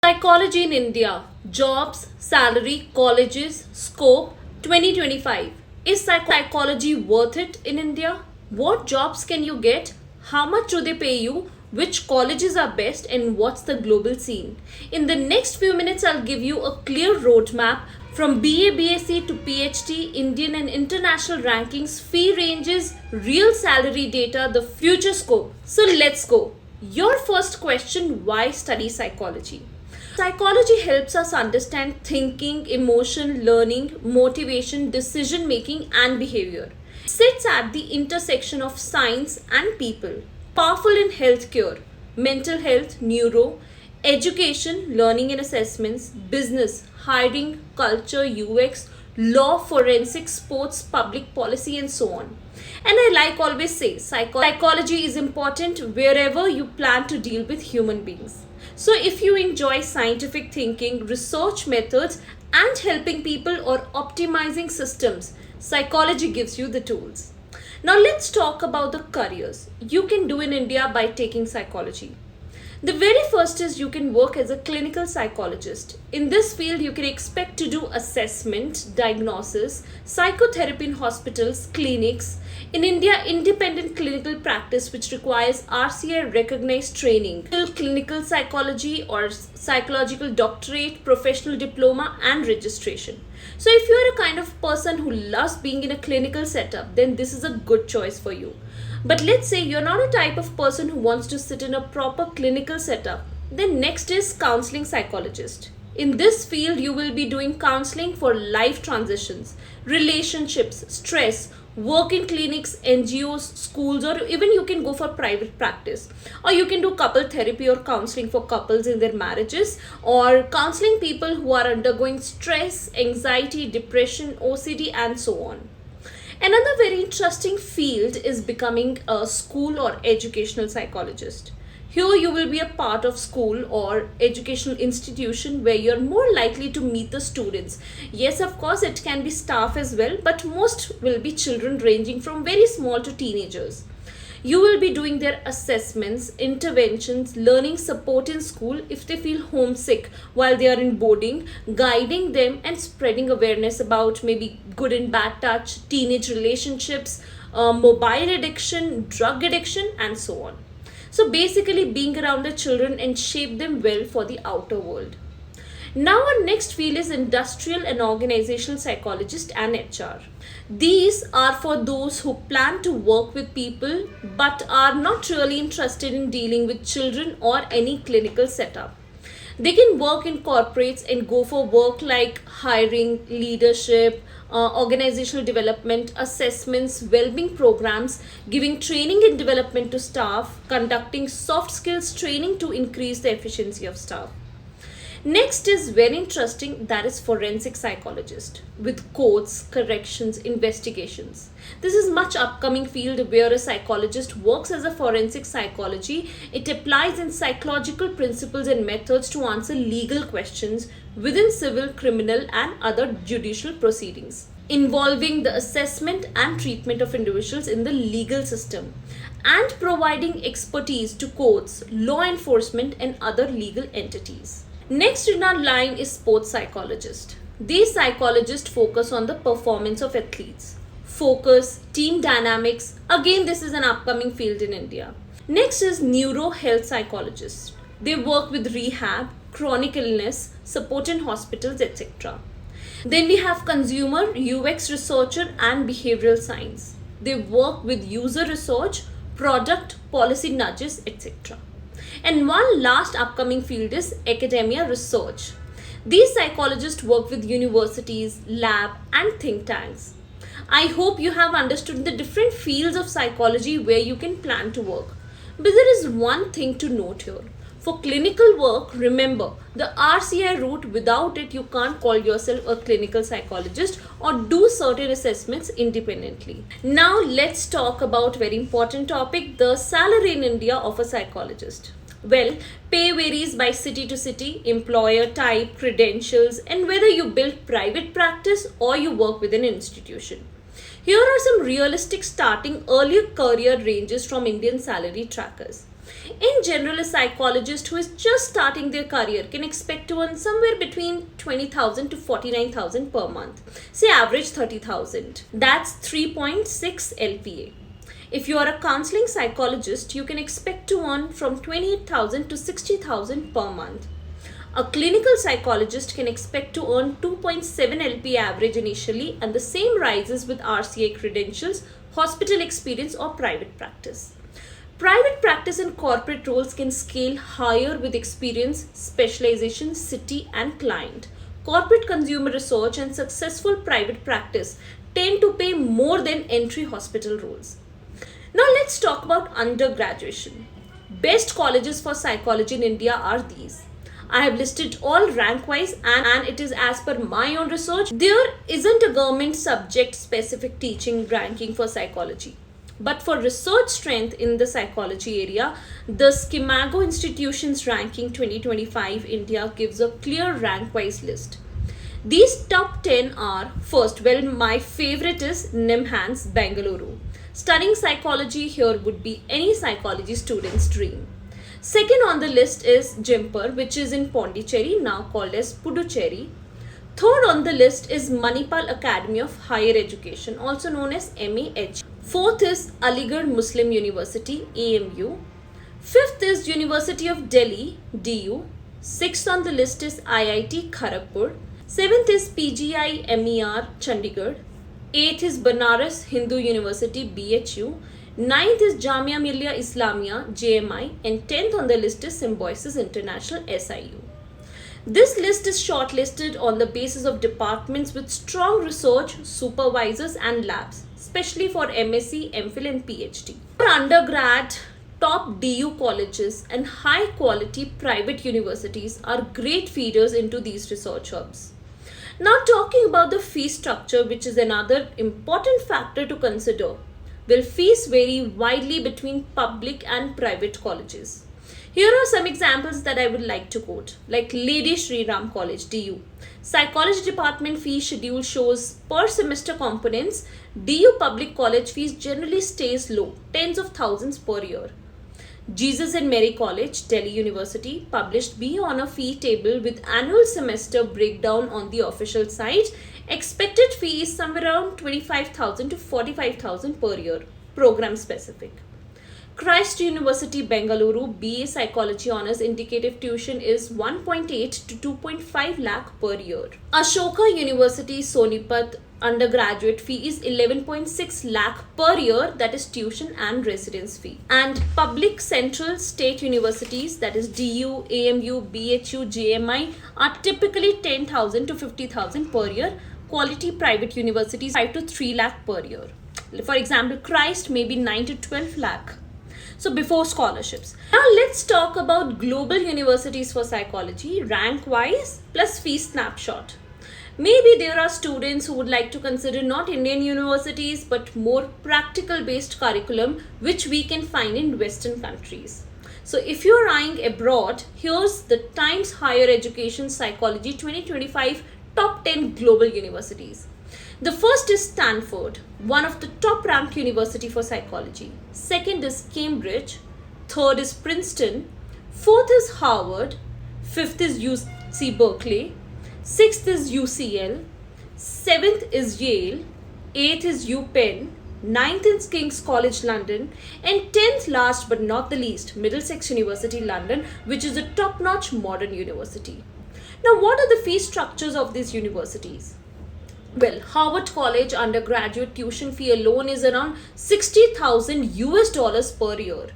Psychology in India, jobs, salary, colleges, scope 2025. Is psychology worth it in India? What jobs can you get? How much do they pay you? Which colleges are best and what's the global scene? In the next few minutes, I'll give you a clear roadmap from BA, BSc to PhD, Indian and international rankings, fee ranges, real salary data, the future scope. So let's go. Your first question: why study psychology? Psychology helps us understand thinking, emotion, learning, motivation, decision making, and behavior. It sits at the intersection of science and people. Powerful in healthcare, mental health, neuro, education, learning and assessments, business, hiring, culture, UX, law, forensics, sports, public policy, and so on. And I like always say, psychology is important wherever you plan to deal with human beings. So if you enjoy scientific thinking, research methods, and helping people or optimizing systems, psychology gives you the tools. Now let's talk about the careers you can do in India by taking psychology. The very first is you can work as a clinical psychologist. In this field, you can expect to do assessment, diagnosis, psychotherapy in hospitals, clinics. In India, independent clinical practice which requires RCI recognized training, clinical psychology or psychological doctorate, professional diploma and registration. So if you're a kind of person who loves being in a clinical setup, then this is a good choice for you. But let's say you're not a type of person who wants to sit in a proper clinical setup. Then next is counseling psychologist. In this field, you will be doing counseling for life transitions, relationships, stress, work in clinics, NGOs, schools, or even you can go for private practice. Or you can do couple therapy or counseling for couples in their marriages, or counseling people who are undergoing stress, anxiety, depression, OCD, and so on. Another very interesting field is becoming a school or educational psychologist. Here you will be a part of school or educational institution where you're more likely to meet the students. Yes, of course, it can be staff as well, but most will be children ranging from very small to teenagers. You will be doing their assessments, interventions, learning support in school if they feel homesick while they are in boarding, guiding them and spreading awareness about maybe good and bad touch, teenage relationships, mobile addiction, drug addiction, and so on. So basically being around the children and shape them well for the outer world. Now our next field is industrial and organizational psychologist and HR. These are for those who plan to work with people but are not really interested in dealing with children or any clinical setup. They can work in corporates and go for work like hiring, leadership, organizational development, assessments, well-being programs, giving training and development to staff, conducting soft skills training to increase the efficiency of staff. Next is very interesting, that is forensic psychologist with courts, corrections, investigations. This is much upcoming field where a psychologist works as a forensic psychology. It applies in psychological principles and methods to answer legal questions within civil, criminal and other judicial proceedings, involving the assessment and treatment of individuals in the legal system and providing expertise to courts, law enforcement and other legal entities. Next in our line is sports psychologist. These psychologists focus on the performance of athletes. Focus, team dynamics. Again, this is an upcoming field in India. Next is neuro health psychologist. They work with rehab, chronic illness, support in hospitals, etc. Then we have consumer, UX researcher and behavioral science. They work with user research, product, policy nudges, etc. And one last upcoming field is academia research. These psychologists work with universities, lab and think tanks. I hope you have understood the different fields of psychology where you can plan to work. But there is one thing to note here. For clinical work, remember the RCI route, without it you can't call yourself a clinical psychologist or do certain assessments independently. Now let's talk about very important topic, the salary in India of a psychologist. Well, pay varies by city to city, employer type, credentials, and whether you build private practice or you work with an institution. Here are some realistic starting early career ranges from Indian salary trackers. In general, a psychologist who is just starting their career can expect to earn somewhere between 20,000 to 49,000 per month. Say average 30,000. That's 3.6 LPA. If you are a counseling psychologist, you can expect to earn from 28,000 to 60,000 per month. A clinical psychologist can expect to earn 2.7 LP average initially, and the same rises with RCA credentials, hospital experience, or private practice. Private practice and corporate roles can scale higher with experience, specialization, city, and client. Corporate consumer research and successful private practice tend to pay more than entry hospital roles. Now let's talk about undergraduation. Best colleges for psychology in India are these. I have listed all rank wise and it is as per my own research. There isn't a government subject specific teaching ranking for psychology. But for research strength in the psychology area, the Scimago Institution's ranking 2025 India gives a clear rank wise list. These top 10 are first, my favorite is NIMHANS Bengaluru. Studying psychology here would be any psychology student's dream. Second on the list is Jimper, which is in Pondicherry, now called as Puducherry. Third on the list is Manipal Academy of Higher Education, also known as MAH. Fourth is Aligarh Muslim University, AMU. Fifth is University of Delhi, DU. Sixth on the list is IIT Kharagpur. Seventh is PGI MER, Chandigarh. Eighth is Banaras Hindu University, BHU. Ninth is Jamia Millia Islamia, JMI. And 10th on the list is Symbiosis International, SIU. This list is shortlisted on the basis of departments with strong research, supervisors and labs, especially for MSc, MPhil and PhD. For undergrad, top DU colleges and high quality private universities are great feeders into these research hubs. Now talking about the fee structure, which is another important factor to consider. Will fees vary widely between public and private colleges? Here are some examples that I would like to quote, like Lady Shri Ram College, DU. Psychology department fee schedule shows per semester components. DU public college fees generally stays low, tens of thousands per year. Jesus and Mary College, Delhi University, published B on a fee table with annual semester breakdown on the official site. Expected fee is somewhere around 25,000 to 45,000 per year, program specific. Christ University, Bengaluru, BA Psychology Honours indicative tuition is 1.8 to 2.5 lakh per year. Ashoka University, Sonipat, undergraduate fee is 11.6 lakh per year, that is tuition and residence fee. And public central state universities, that is DU, AMU, BHU, JMI, are typically 10,000 to 50,000 per year. Quality private universities 5 to 3 lakh per year. For example, Christ may be 9 to 12 lakh. So before scholarships. Now let's talk about global universities for psychology, rank wise plus fee snapshot. Maybe there are students who would like to consider not Indian universities but more practical based curriculum which we can find in Western countries. So if you're eyeing abroad, here's the Times Higher Education Psychology 2025 top 10 global universities. The first is Stanford, one of the top ranked university for psychology. Second is Cambridge. Third is Princeton. Fourth is Harvard. Fifth is UC Berkeley. Sixth is UCL. Seventh is Yale. Eighth is UPenn. Ninth is King's College London. And 10th, last but not the least, Middlesex University London, which is a top-notch modern university. Now, what are the fee structures of these universities? Well, Harvard College undergraduate tuition fee alone is around 60,000 US dollars per year.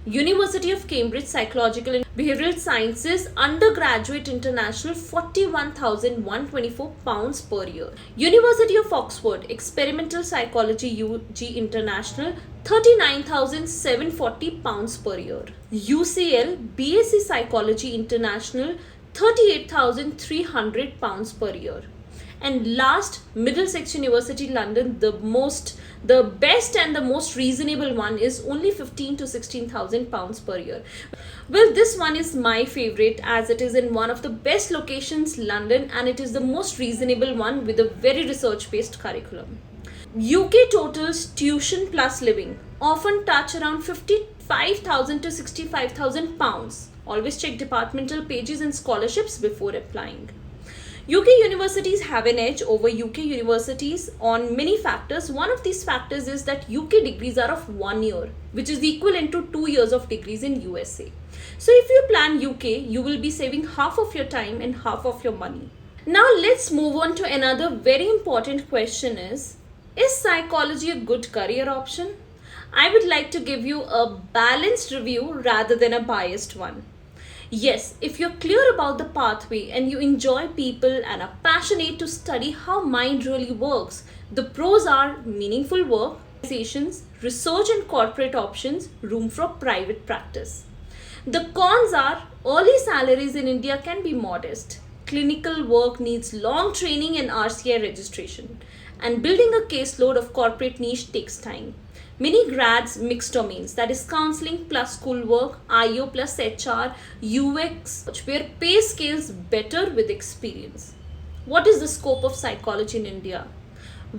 University of Cambridge Psychological and Behavioral Sciences undergraduate international 41,124 pounds per year. University of Oxford Experimental Psychology UG International 39,740 pounds per year. UCL BSc Psychology International 38,300 pounds per year. And last, Middlesex University London, the best and the most reasonable one is only 15 to 16,000 pounds per year. Well, this one is my favorite as it is in one of the best locations, London, and it is the most reasonable one with a very research-based curriculum. UK totals tuition plus living often touch around 55,000 to 65,000 pounds. Always check departmental pages and scholarships before applying. UK universities have an edge over UK universities on many factors. One of these factors is that UK degrees are of 1 year, which is equivalent to 2 years of degrees in USA. So if you plan UK, you will be saving half of your time and half of your money. Now let's move on to another very important question is psychology a good career option? I would like to give you a balanced review rather than a biased one. Yes, if you're clear about the pathway and you enjoy people and are passionate to study how mind really works, the pros are meaningful work, organizations, research and corporate options, room for private practice. The cons are early salaries in India can be modest. Clinical work needs long training and RCI registration. And building a caseload of corporate niche takes time. Many grads mix domains, that is counseling plus schoolwork, IO plus HR, UX, where pay scales better with experience. What is the scope of psychology in India?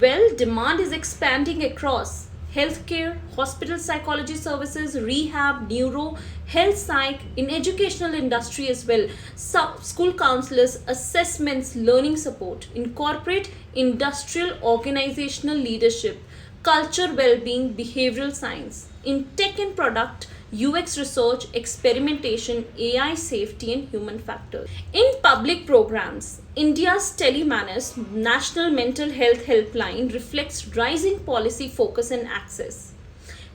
Well, demand is expanding across healthcare, hospital psychology services, rehab, neuro, health psych, in educational industry as well, school counselors, assessments, learning support, in corporate, industrial, organizational leadership, culture, well-being, behavioral science, in tech and product, UX research, experimentation, AI safety and human factors. In public programs, India's Telemanus National Mental Health Helpline reflects rising policy focus and access.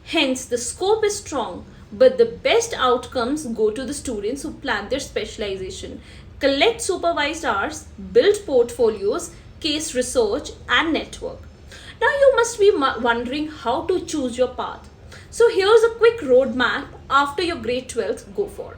Hence, the scope is strong, but the best outcomes go to the students who plan their specialization, collect supervised hours, build portfolios, case research and network. Now you must be wondering how to choose your path. So here's a quick roadmap after your grade 12th go for.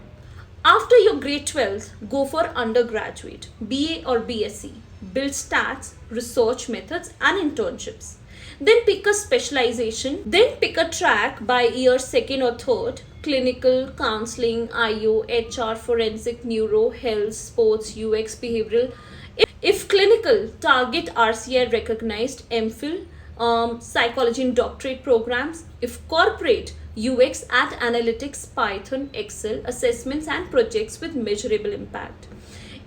After your grade 12th, go for undergraduate, BA or BSc. Build stats, research methods and internships. Then pick a specialization. Then pick a track by year 2nd or 3rd. Clinical, counseling, IO, HR, forensic, neuro, health, sports, UX, behavioral. If clinical, target RCI recognized MPhil, psychology and doctorate programs. If corporate, UX at analytics, Python, Excel, assessments and projects with measurable impact.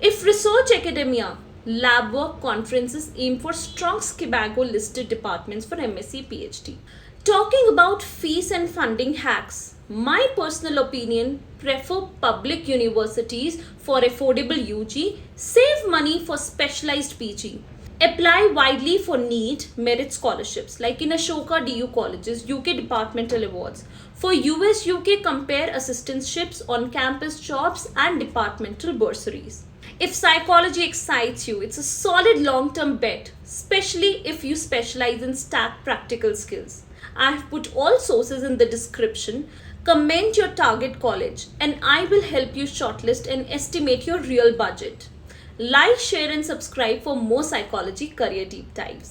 If research academia, lab work, conferences, aim for strong Scibago listed departments for MSc, PhD. Talking about fees and funding hacks, my personal opinion, prefer public universities for affordable UG, save money for specialized PG. Apply widely for NEET merit scholarships like in Ashoka DU colleges, UK departmental awards. For US UK, compare assistantships, on campus jobs and departmental bursaries. If psychology excites you, it's a solid long-term bet, especially if you specialize in stack practical skills. I have put all sources in the description. Comment your target college and I will help you shortlist and estimate your real budget. Like, share and subscribe for more psychology career deep dives.